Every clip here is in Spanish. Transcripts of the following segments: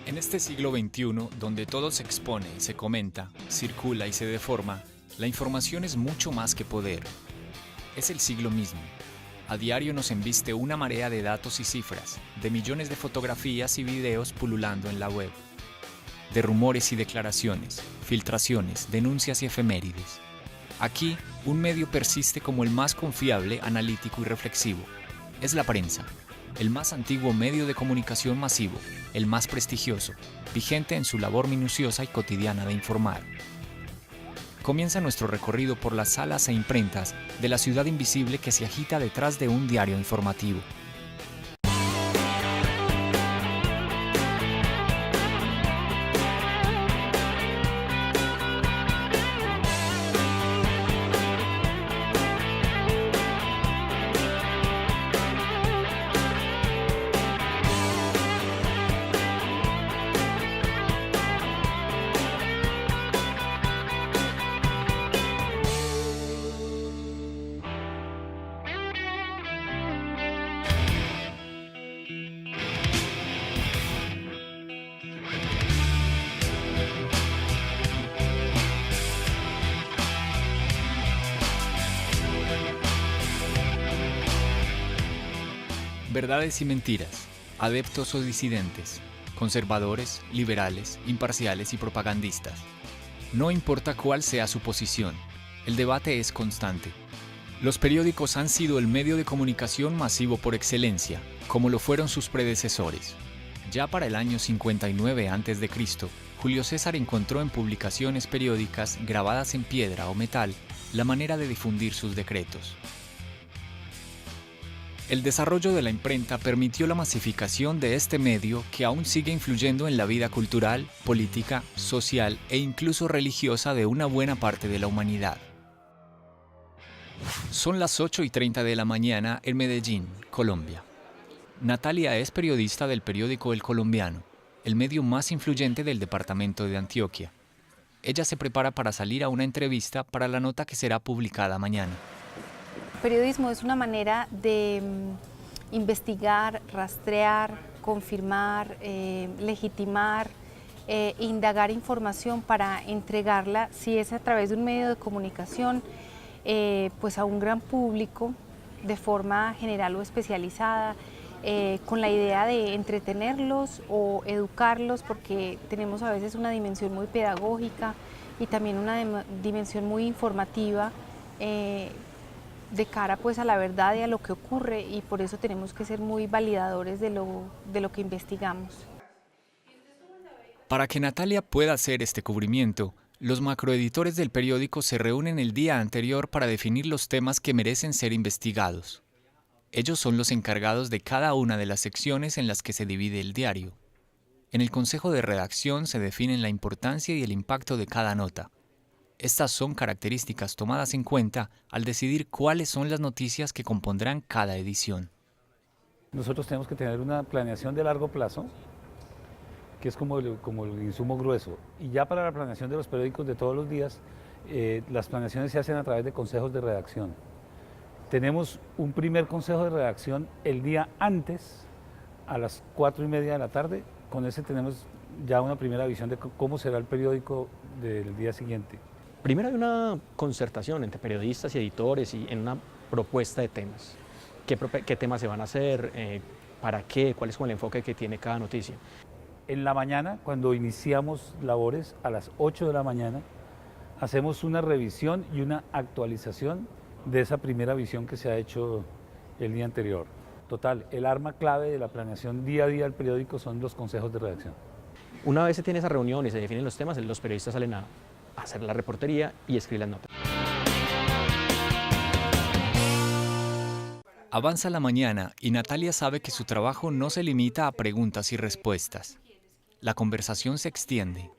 En este siglo XXI, donde todo se expone y se comenta, circula y se deforma, la información es mucho más que poder. Es el siglo mismo. A diario nos embiste una marea de datos y cifras, de millones de fotografías y videos pululando en la web, de rumores y declaraciones, filtraciones, denuncias y efemérides. Aquí, un medio persiste como el más confiable, analítico y reflexivo. Es la prensa, el más antiguo medio de comunicación masivo, el más prestigioso, vigente en su labor minuciosa y cotidiana de informar. Comienza nuestro recorrido por las salas e imprentas de la ciudad invisible que se agita detrás de un diario informativo. Verdades y mentiras, adeptos o disidentes, conservadores, liberales, imparciales y propagandistas. No importa cuál sea su posición, el debate es constante. Los periódicos han sido el medio de comunicación masivo por excelencia, como lo fueron sus predecesores. Ya para el año 59 a.C., Julio César encontró en publicaciones periódicas grabadas en piedra o metal la manera de difundir sus decretos. El desarrollo de la imprenta permitió la masificación de este medio que aún sigue influyendo en la vida cultural, política, social e incluso religiosa de una buena parte de la humanidad. Son las 8:30 de la mañana en Medellín, Colombia. Natalia es periodista del periódico El Colombiano, el medio más influyente del departamento de Antioquia. Ella se prepara para salir a una entrevista para la nota que será publicada mañana. El periodismo es una manera de investigar, rastrear, confirmar, legitimar, indagar información para entregarla, si es a través de un medio de comunicación, pues a un gran público de forma general o especializada, con la idea de entretenerlos o educarlos, porque tenemos a veces una dimensión muy pedagógica y también una dimensión muy informativa, de cara pues a la verdad y a lo que ocurre, y por eso tenemos que ser muy validadores de lo que investigamos. Para que Natalia pueda hacer este cubrimiento, los macroeditores del periódico se reúnen el día anterior para definir los temas que merecen ser investigados. Ellos son los encargados de cada una de las secciones en las que se divide el diario. En el consejo de redacción se definen la importancia y el impacto de cada nota. Estas son características tomadas en cuenta al decidir cuáles son las noticias que compondrán cada edición. Nosotros tenemos que tener una planeación de largo plazo, que es como el insumo grueso. Y ya para la planeación de los periódicos de todos los días, las planeaciones se hacen a través de consejos de redacción. Tenemos un primer consejo de redacción el día antes, a las 4:30 de la tarde. Con ese tenemos ya una primera visión de cómo será el periódico del día siguiente. Primero hay una concertación entre periodistas y editores y en una propuesta de temas. ¿Qué temas se van a hacer? ¿Para qué? ¿Cuál es el enfoque que tiene cada noticia? En la mañana, cuando iniciamos labores, a las 8 de la mañana, hacemos una revisión y una actualización de esa primera visión que se ha hecho el día anterior. Total, el arma clave de la planeación día a día del periódico son los consejos de redacción. Una vez se tiene esa reunión y se definen los temas, los periodistas salen a hacer la reportería y escribir las notas. Avanza la mañana y Natalia sabe que su trabajo no se limita a preguntas y respuestas. La conversación se extiende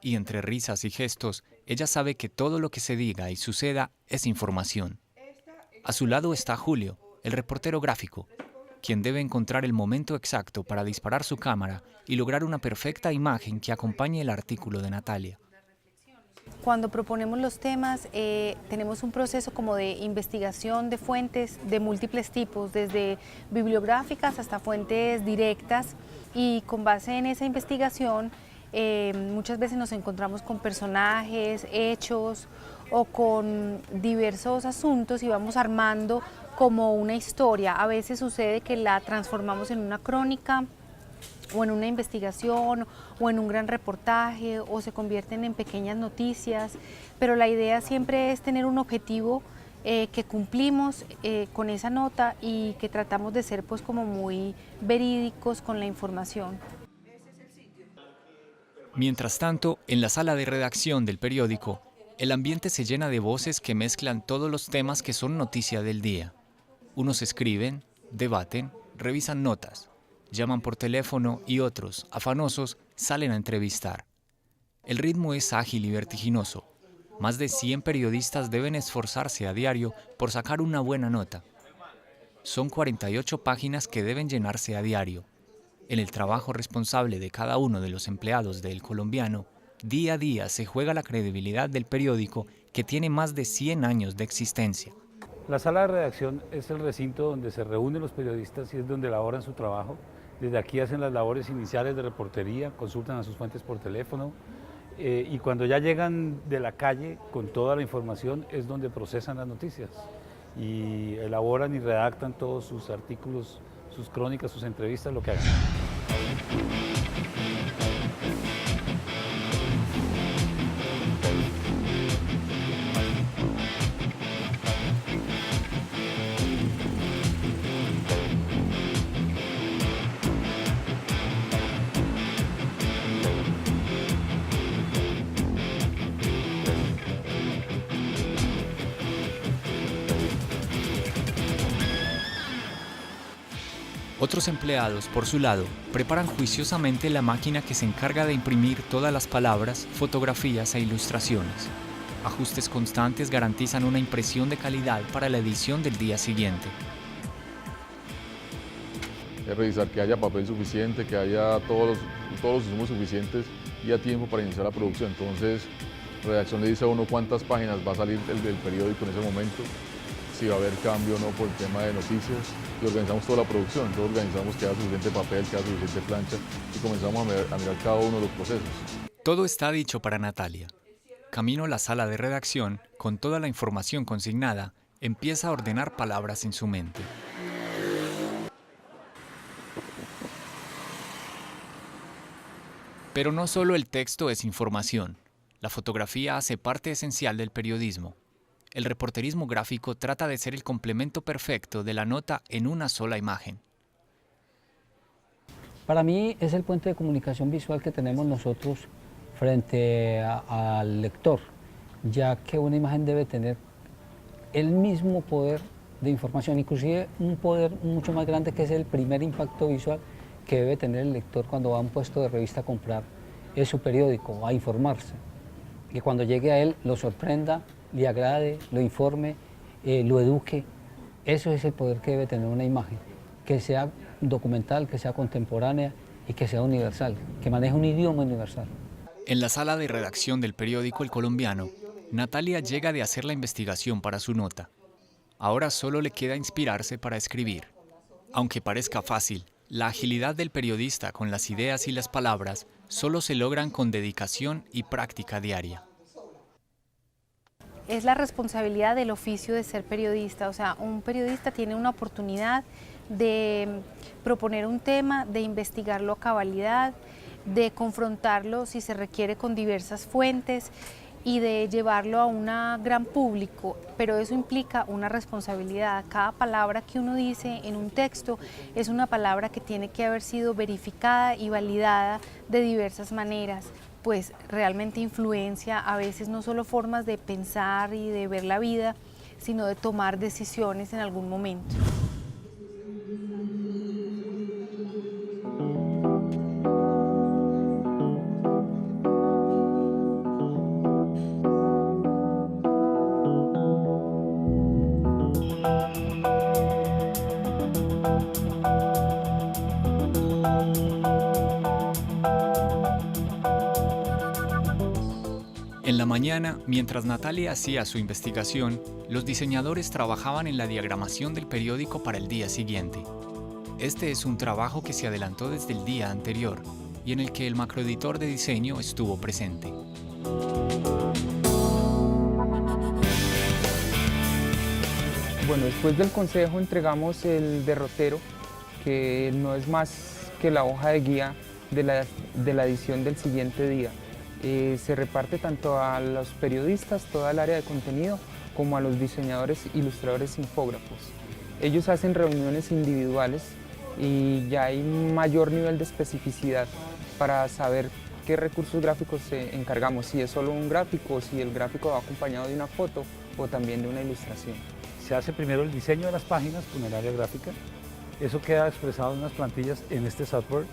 y entre risas y gestos, ella sabe que todo lo que se diga y suceda es información. A su lado está Julio, el reportero gráfico, quien debe encontrar el momento exacto para disparar su cámara y lograr una perfecta imagen que acompañe el artículo de Natalia. cuando proponemos los temas, tenemos un proceso como de investigación de fuentes de múltiples tipos, desde bibliográficas hasta fuentes directas, y con base en esa investigación muchas veces nos encontramos con personajes, hechos o con diversos asuntos y vamos armando como una historia. A veces sucede que la transformamos en una crónica o en una investigación o en un gran reportaje o se convierten en pequeñas noticias, pero la idea siempre es tener un objetivo que cumplimos con esa nota y que tratamos de ser pues como muy verídicos con la información. Mientras tanto, en la sala de redacción del periódico, el ambiente se llena de voces que mezclan todos los temas que son noticia del día. Unos escriben, debaten, revisan notas, llaman por teléfono y otros, afanosos, salen a entrevistar. El ritmo es ágil y vertiginoso. Más de 100 periodistas deben esforzarse a diario por sacar una buena nota. Son 48 páginas que deben llenarse a diario. En el trabajo responsable de cada uno de los empleados de El Colombiano, día a día se juega la credibilidad del periódico que tiene más de 100 años de existencia. La sala de redacción es el recinto donde se reúnen los periodistas y es donde elaboran su trabajo. Desde aquí hacen las labores iniciales de reportería, consultan a sus fuentes por teléfono y cuando ya llegan de la calle con toda la información es donde procesan las noticias y elaboran y redactan todos sus artículos, sus crónicas, sus entrevistas, lo que hagan. Otros empleados, por su lado, preparan juiciosamente la máquina que se encarga de imprimir todas las palabras, fotografías e ilustraciones. Ajustes constantes garantizan una impresión de calidad para la edición del día siguiente. Es revisar que haya papel suficiente, que haya todos los insumos suficientes y a tiempo para iniciar la producción. Entonces, redacción le dice a uno cuántas páginas va a salir del periódico en ese momento, si va a haber cambio o no por el tema de noticias, y organizamos toda la producción. Entonces organizamos que haya suficiente papel, que haya suficiente plancha y comenzamos a mirar cada uno de los procesos. Todo está dicho para Natalia. Camino a la sala de redacción, con toda la información consignada, empieza a ordenar palabras en su mente. Pero no solo el texto es información. La fotografía hace parte esencial del periodismo. El reporterismo gráfico trata de ser el complemento perfecto de la nota en una sola imagen. Para mí es el puente de comunicación visual que tenemos nosotros frente al lector, ya que una imagen debe tener el mismo poder de información, inclusive un poder mucho más grande, que es el primer impacto visual que debe tener el lector cuando va a un puesto de revista a comprar su periódico, a informarse. Que cuando llegue a él lo sorprenda, le agrade, lo informe, lo eduque. Eso es el poder que debe tener una imagen, que sea documental, que sea contemporánea y que sea universal, que maneje un idioma universal. En la sala de redacción del periódico El Colombiano, Natalia llega de hacer la investigación para su nota. Ahora solo le queda inspirarse para escribir. Aunque parezca fácil, la agilidad del periodista con las ideas y las palabras solo se logran con dedicación y práctica diaria. Es la responsabilidad del oficio de ser periodista, o sea, un periodista tiene una oportunidad de proponer un tema, de investigarlo a cabalidad, de confrontarlo si se requiere con diversas fuentes y de llevarlo a un gran público, pero eso implica una responsabilidad. Cada palabra que uno dice en un texto es una palabra que tiene que haber sido verificada y validada de diversas maneras, pues realmente influencia a veces no solo formas de pensar y de ver la vida, sino de tomar decisiones en algún momento. En la mañana, mientras Natalia hacía su investigación, los diseñadores trabajaban en la diagramación del periódico para el día siguiente. Este es un trabajo que se adelantó desde el día anterior y en el que el macroeditor de diseño estuvo presente. Bueno, después del consejo entregamos el derrotero, que no es más que la hoja de guía de la edición del siguiente día. Se reparte tanto a los periodistas, toda el área de contenido, como a los diseñadores, ilustradores, infógrafos. Ellos hacen reuniones individuales y ya hay mayor nivel de especificidad para saber qué recursos gráficos encargamos, si es solo un gráfico, si el gráfico va acompañado de una foto o también de una ilustración. Se hace primero el diseño de las páginas con el área gráfica. Eso queda expresado en unas plantillas en este software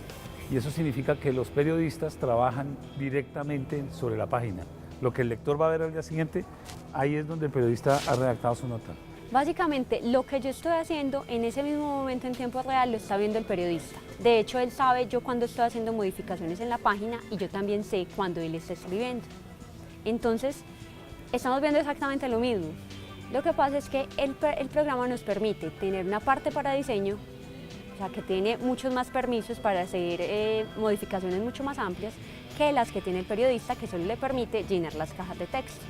y eso significa que los periodistas trabajan directamente sobre la página. Lo que el lector va a ver al día siguiente, ahí es donde el periodista ha redactado su nota. Básicamente, lo que yo estoy haciendo en ese mismo momento en tiempo real lo está viendo el periodista. De hecho, él sabe yo cuando estoy haciendo modificaciones en la página y yo también sé cuando él está escribiendo. Entonces, estamos viendo exactamente lo mismo. Lo que pasa es que el programa nos permite tener una parte para diseño, o sea, que tiene muchos más permisos para hacer modificaciones mucho más amplias que las que tiene el periodista, que solo le permite llenar las cajas de texto.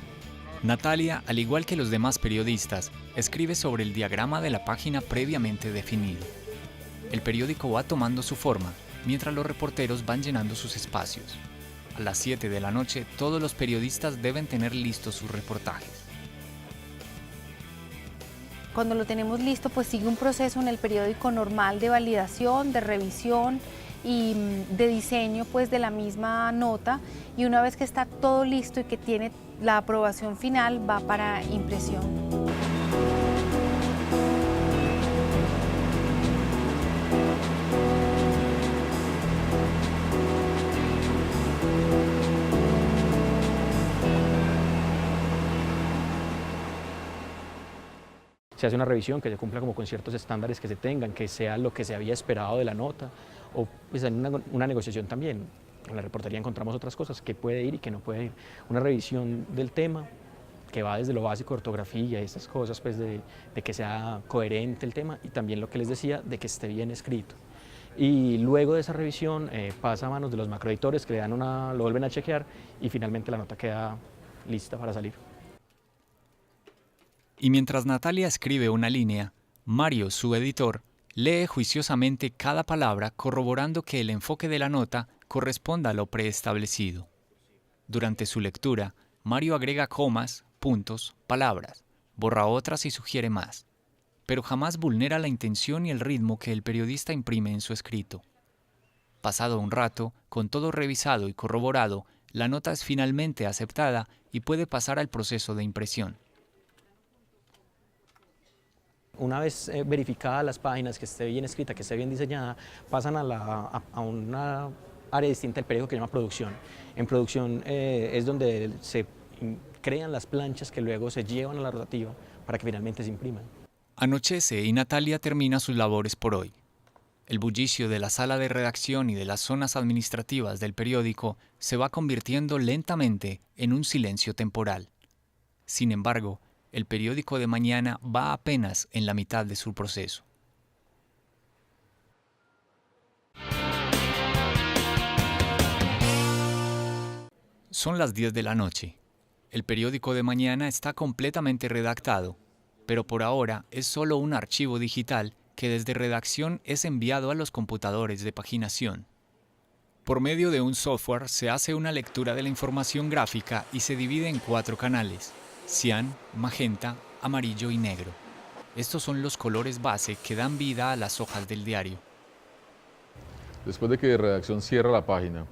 Natalia, al igual que los demás periodistas, escribe sobre el diagrama de la página previamente definido. El periódico va tomando su forma, mientras los reporteros van llenando sus espacios. A las 7 de la noche, todos los periodistas deben tener listos sus reportajes. Cuando lo tenemos listo, pues sigue un proceso en el periódico normal de validación, de revisión y de diseño pues de la misma nota, y una vez que está todo listo y que tiene la aprobación final, va para impresión. Se hace una revisión que se cumpla como con ciertos estándares que se tengan, que sea lo que se había esperado de la nota, o pues en una negociación también. En la reportería encontramos otras cosas, que puede ir y que no puede ir. Una revisión del tema, que va desde lo básico, ortografía y estas cosas, pues de que sea coherente el tema, y también lo que les decía, de que esté bien escrito. Y luego de esa revisión pasa a manos de los macroeditores, que le dan lo vuelven a chequear, y finalmente la nota queda lista para salir. Y mientras Natalia escribe una línea, Mario, su editor, lee juiciosamente cada palabra, corroborando que el enfoque de la nota corresponda a lo preestablecido. Durante su lectura, Mario agrega comas, puntos, palabras, borra otras y sugiere más, pero jamás vulnera la intención y el ritmo que el periodista imprime en su escrito. Pasado un rato, con todo revisado y corroborado, la nota es finalmente aceptada y puede pasar al proceso de impresión. Una vez verificadas las páginas, que esté bien escrita, que esté bien diseñada, pasan a una área distinta del periódico que se llama producción. En producción es donde se crean las planchas que luego se llevan a la rotativa para que finalmente se impriman. Anochece y Natalia termina sus labores por hoy. El bullicio de la sala de redacción y de las zonas administrativas del periódico se va convirtiendo lentamente en un silencio temporal. Sin embargo, el periódico de mañana va apenas en la mitad de su proceso. Son las 10 de la noche. El periódico de mañana está completamente redactado, pero por ahora es solo un archivo digital que desde redacción es enviado a los computadores de paginación. Por medio de un software se hace una lectura de la información gráfica y se divide en 4 canales: cian, magenta, amarillo y negro. Estos son los colores base que dan vida a las hojas del diario. Después de que redacción cierra la página,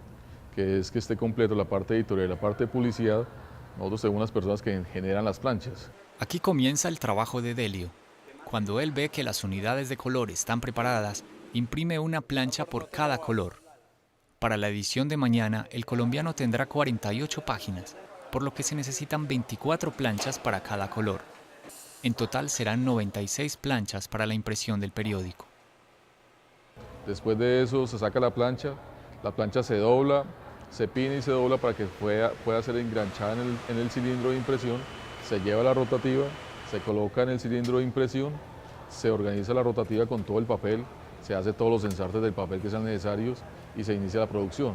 que es que esté completo la parte editorial y la parte de publicidad, nosotros tenemos unas personas que generan las planchas. Aquí comienza el trabajo de Delio. Cuando él ve que las unidades de color están preparadas, imprime una plancha por cada color. Para la edición de mañana, el colombiano tendrá 48 páginas, por lo que se necesitan 24 planchas para cada color. En total serán 96 planchas para la impresión del periódico. Después de eso se saca la plancha se dobla, se pina y se dobla para que pueda ser engranchada en el cilindro de impresión, se lleva a la rotativa, se coloca en el cilindro de impresión, se organiza la rotativa con todo el papel, se hace todos los ensartes del papel que sean necesarios y se inicia la producción.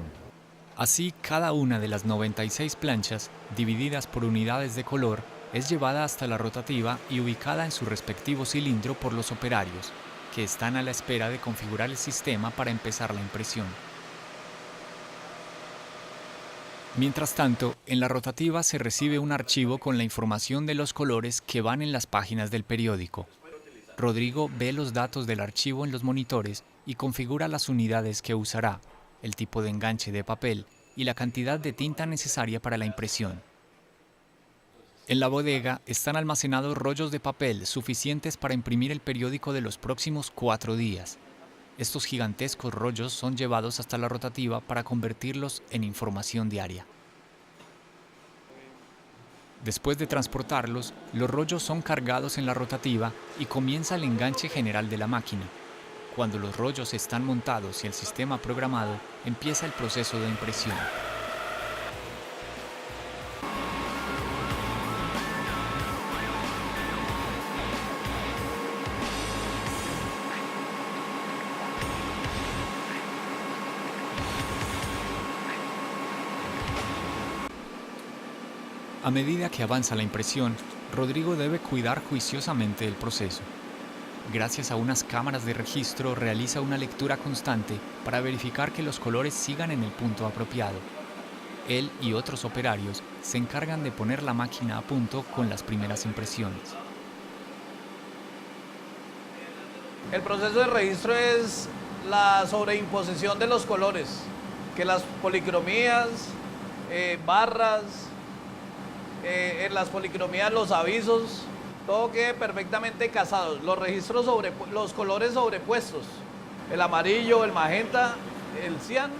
Así, cada una de las 96 planchas, divididas por unidades de color, es llevada hasta la rotativa y ubicada en su respectivo cilindro por los operarios, que están a la espera de configurar el sistema para empezar la impresión. Mientras tanto, en la rotativa se recibe un archivo con la información de los colores que van en las páginas del periódico. Rodrigo ve los datos del archivo en los monitores y configura las unidades que usará, el tipo de enganche de papel y la cantidad de tinta necesaria para la impresión. En la bodega están almacenados rollos de papel suficientes para imprimir el periódico de los próximos 4 días. Estos gigantescos rollos son llevados hasta la rotativa para convertirlos en información diaria. Después de transportarlos, los rollos son cargados en la rotativa y comienza el enganche general de la máquina. Cuando los rollos están montados y el sistema programado, empieza el proceso de impresión. A medida que avanza la impresión, Rodrigo debe cuidar juiciosamente el proceso. Gracias a unas cámaras de registro realiza una lectura constante para verificar que los colores sigan en el punto apropiado. Él y otros operarios se encargan de poner la máquina a punto con las primeras impresiones. El proceso de registro es la sobreimposición de los colores, que las policromías, barras, en las policromías los avisos, todo quede perfectamente casado. Los registros los colores sobrepuestos, el amarillo, el magenta, el cian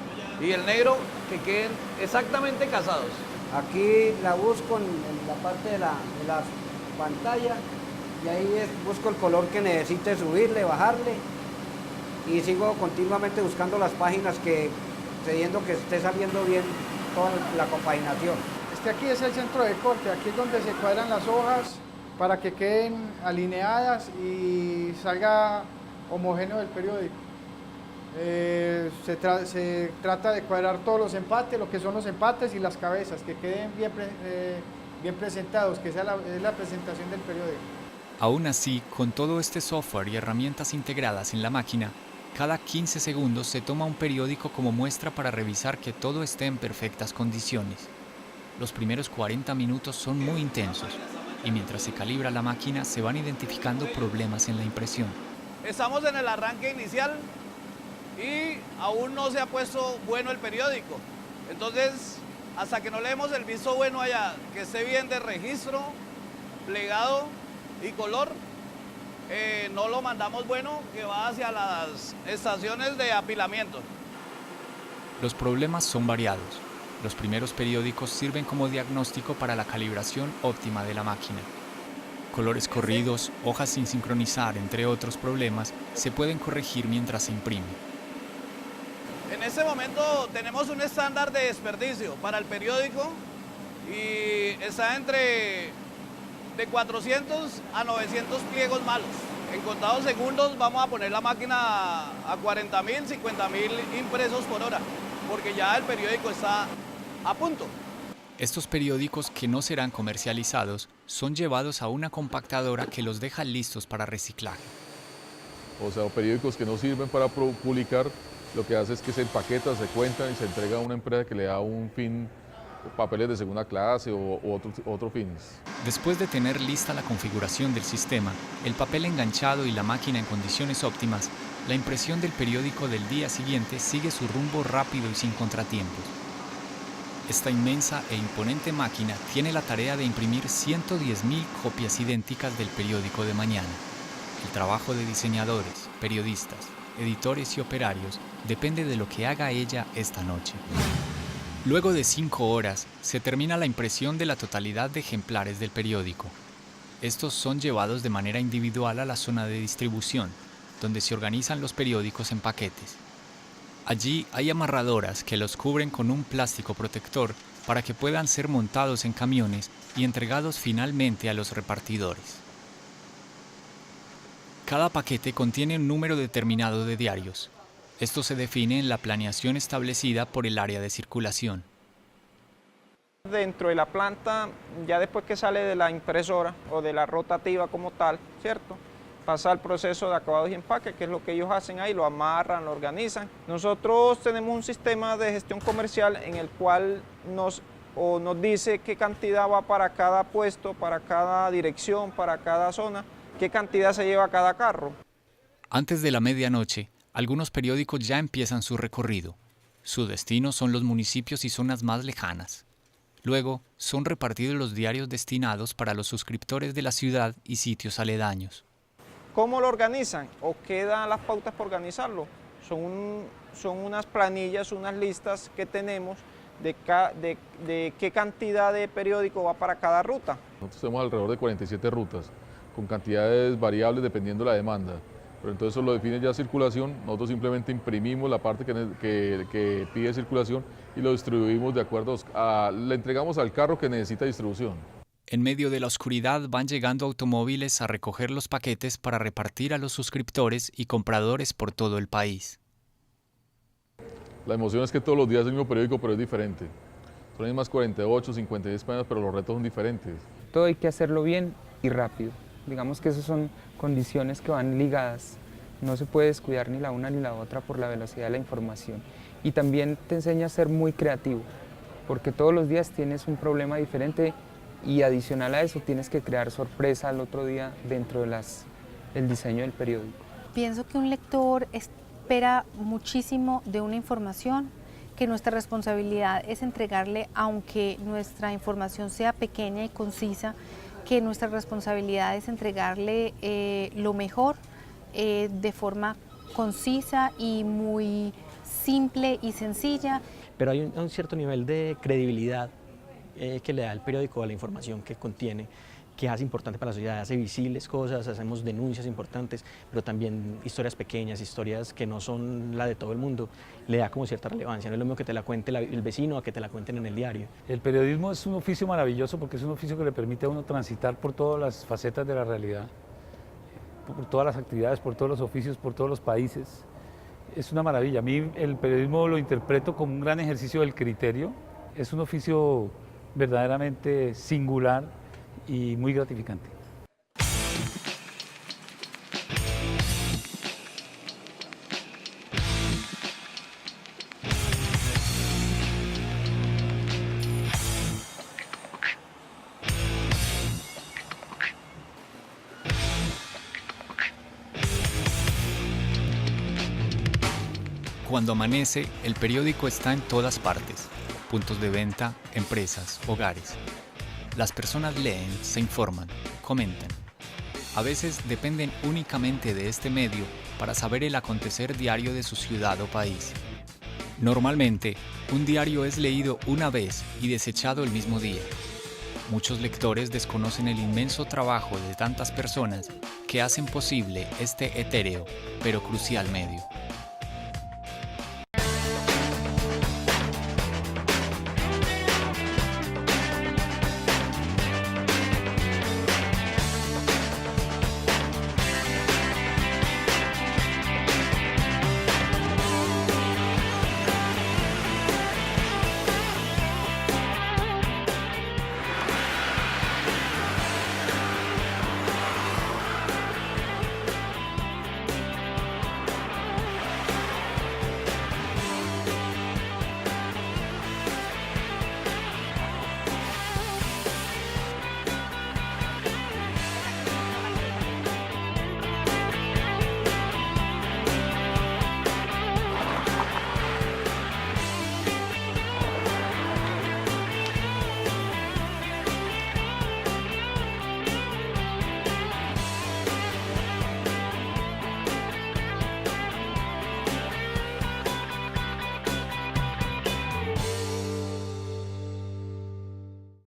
y el negro, que queden exactamente casados. Aquí la busco en la parte de la pantalla y ahí busco el color que necesite subirle, bajarle y sigo continuamente buscando las páginas creyendo que esté saliendo bien toda la compaginación. Aquí es el centro de corte, aquí es donde se cuadran las hojas para que queden alineadas y salga homogéneo el periódico. Se trata de cuadrar todos los empates, lo que son los empates y las cabezas, que queden bien presentados, que esa es la presentación del periódico. Aún así, con todo este software y herramientas integradas en la máquina, cada 15 segundos se toma un periódico como muestra para revisar que todo esté en perfectas condiciones. Los primeros 40 minutos son muy intensos y mientras se calibra la máquina se van identificando problemas en la impresión. Estamos en el arranque inicial y aún no se ha puesto bueno el periódico. Entonces, hasta que no le demos el visto bueno allá, que esté bien de registro, plegado y color, no lo mandamos bueno, que va hacia las estaciones de apilamiento. Los problemas son variados. Los primeros periódicos sirven como diagnóstico para la calibración óptima de la máquina. Colores corridos, hojas sin sincronizar, entre otros problemas, se pueden corregir mientras se imprime. En este momento tenemos un estándar de desperdicio para el periódico y está entre de 400 a 900 pliegos malos. En contados segundos vamos a poner la máquina a 40.000, 50.000 impresos por hora, porque ya el periódico está a punto. Estos periódicos que no serán comercializados son llevados a una compactadora que los deja listos para reciclaje. O sea, periódicos que no sirven para publicar, lo que hace es que se empaquetan, se cuentan y se entrega a una empresa que le da un fin, papeles de segunda clase o otro fines. Después de tener lista la configuración del sistema, el papel enganchado y la máquina en condiciones óptimas, la impresión del periódico del día siguiente sigue su rumbo rápido y sin contratiempos. Esta inmensa e imponente máquina tiene la tarea de imprimir 110.000 copias idénticas del periódico de mañana. El trabajo de diseñadores, periodistas, editores y operarios depende de lo que haga ella esta noche. Luego de 5 horas, se termina la impresión de la totalidad de ejemplares del periódico. Estos son llevados de manera individual a la zona de distribución, donde se organizan los periódicos en paquetes. Allí hay amarradoras que los cubren con un plástico protector para que puedan ser montados en camiones y entregados finalmente a los repartidores. Cada paquete contiene un número determinado de diarios. Esto se define en la planeación establecida por el área de circulación. Dentro de la planta, ya después que sale de la impresora o de la rotativa como tal, ¿cierto? Pasa al proceso de acabados y empaque, que es lo que ellos hacen ahí, lo amarran, lo organizan. Nosotros tenemos un sistema de gestión comercial en el cual nos dice qué cantidad va para cada puesto, para cada dirección, para cada zona, qué cantidad se lleva cada carro. Antes de la medianoche, algunos periódicos ya empiezan su recorrido. Su destino son los municipios y zonas más lejanas. Luego, son repartidos los diarios destinados para los suscriptores de la ciudad y sitios aledaños. ¿Cómo lo organizan? ¿O qué dan las pautas para organizarlo? Son unas planillas, unas listas que tenemos de qué cantidad de periódico va para cada ruta. Nosotros tenemos alrededor de 47 rutas, con cantidades variables dependiendo de la demanda. Pero entonces eso lo define ya circulación, nosotros simplemente imprimimos la parte que pide circulación y lo distribuimos de acuerdo le entregamos al carro que necesita distribución. En medio de la oscuridad van llegando automóviles a recoger los paquetes para repartir a los suscriptores y compradores por todo el país. La emoción es que todos los días es el mismo periódico, pero es diferente. Son las mismas 48, 56 páginas, pero los retos son diferentes. Todo hay que hacerlo bien y rápido. Digamos que esas son condiciones que van ligadas. No se puede descuidar ni la una ni la otra por la velocidad de la información. Y también te enseña a ser muy creativo, porque todos los días tienes un problema diferente y adicional a eso tienes que crear sorpresa al otro día dentro del diseño del periódico. Pienso que un lector espera muchísimo de una información, que nuestra responsabilidad es entregarle, aunque nuestra información sea pequeña y concisa, que nuestra responsabilidad es entregarle lo mejor de forma concisa y muy simple y sencilla. Pero hay un cierto nivel de credibilidad que le da el periódico a la información que contiene, que hace importante para la sociedad, hace visibles cosas, hacemos denuncias importantes, pero también historias pequeñas, historias que no son la de todo el mundo, le da como cierta relevancia, no es lo mismo que te la cuente el vecino a que te la cuenten en el diario. El periodismo es un oficio maravilloso porque es un oficio que le permite a uno transitar por todas las facetas de la realidad, por todas las actividades, por todos los oficios, por todos los países. Es una maravilla. A mí el periodismo lo interpreto como un gran ejercicio del criterio, es un oficio verdaderamente singular y muy gratificante. Cuando amanece, el periódico está en todas partes. Puntos de venta, empresas, hogares. Las personas leen, se informan, comentan. A veces dependen únicamente de este medio para saber el acontecer diario de su ciudad o país. Normalmente, un diario es leído una vez y desechado el mismo día. Muchos lectores desconocen el inmenso trabajo de tantas personas que hacen posible este etéreo, pero crucial medio.